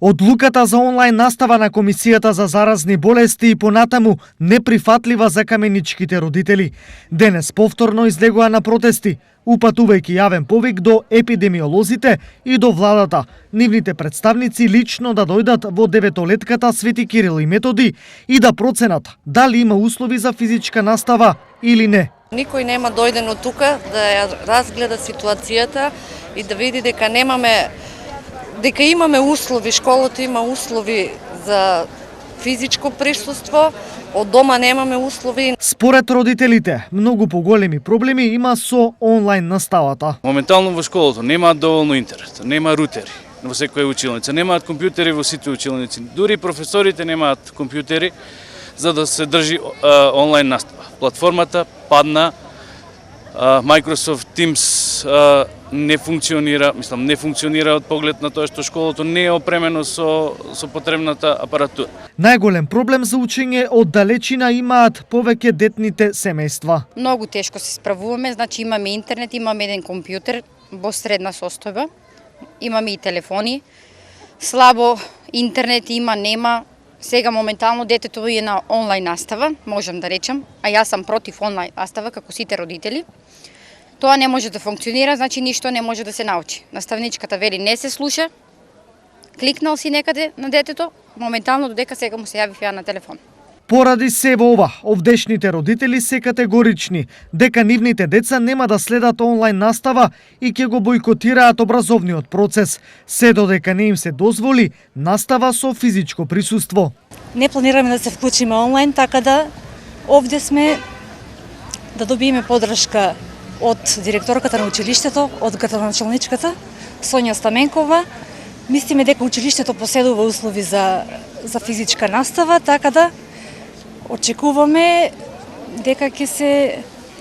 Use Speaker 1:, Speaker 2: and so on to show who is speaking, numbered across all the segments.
Speaker 1: Одлуката за онлайн настава на Комисијата за заразни болести и понатаму неприфатлива за каменичките родители. Денес повторно излегува на протести, упатувајќи јавен повик до епидемиолозите и до владата, нивните представници лично да дојдат во деветолетката Свети Кирил и Методи и да проценат дали има услови за физичка настава или не.
Speaker 2: Никој нема дојдено тука да ја разгледа ситуацијата и да види дека имаме услови, школата има услови за физичко присуство, од дома немаме услови.
Speaker 1: Според родителите, многу поголеми проблеми има со онлайн наставата.
Speaker 3: Моментално во школата немаат доволно интернет, нема рутери во секоја училница, немаат компјутери во сите училници. Дури професорите немаат компјутери за да се држи онлайн настава. Платформата падна, Microsoft Teams не функционира од поглед на тоа што школото не е опремено со потребната апаратура.
Speaker 1: Најголем проблем за учење од далечина имаат повеќе детните семејства.
Speaker 4: Многу тешко се справуваме, значи имаме интернет, имаме еден компјутер во средна состојба, имаме и телефони. Слабо интернет има, нема. Сега моментално детето е на онлайн настава, можам да речам, а јас сум против онлайн настава како сите родители. Тоа не може да функционира, значи ништо не може да се научи. Наставничката вели не се слуша, кликнал си некаде на детето, моментално додека сега му се јавив ја на телефон.
Speaker 1: Поради се во ова, овдешните родители се категорични дека нивните деца нема да следат онлайн настава и ќе го бойкотираат образовниот процес, се додека не им се дозволи настава со физичко присуство.
Speaker 5: Не планираме да се вклучиме онлайн, така да овде сме да добиеме подршка од директорката на училиштето, од градоначалничката Сонја Стаменкова. Мислиме дека училиштето поседува услови за физичка настава, така да очекуваме дека ќе се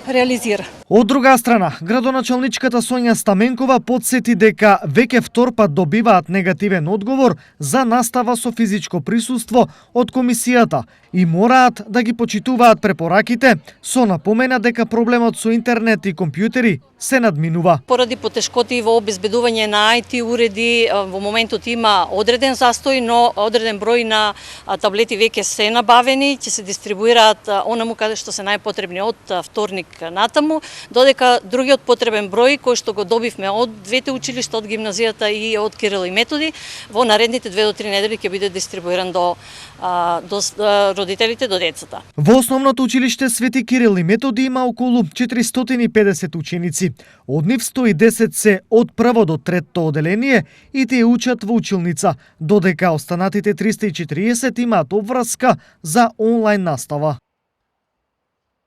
Speaker 5: реализира.
Speaker 1: Од друга страна, градоначалничката Сонја Стаменкова подсети дека веќе втор пат добиваат негативен одговор за настава со физичко присуство од комисијата и мораат да ги почитуваат препораките, со напомена дека проблемот со интернет и компјутери се надминува.
Speaker 6: Поради потешкоти во обезбедување на IT уреди, во моментот има одреден застој, но одреден број на таблети веќе се набавени, ќе се дистрибуираат онаму каде што се најпотребни од вторник натаму, додека другиот потребен број кој што го добивме од двете училишта, од гимназијата и од Кирил и Методи, во наредните 2 до 3 недели ќе биде дистрибуиран до родителите, до децата.
Speaker 1: Во основното училиште Свети Кирил и Методи има околу 450 ученици. Од нив 110 се од прво до трето оделение и тие учат во училница, додека останатите 340 имаат обврска за онлайн настава.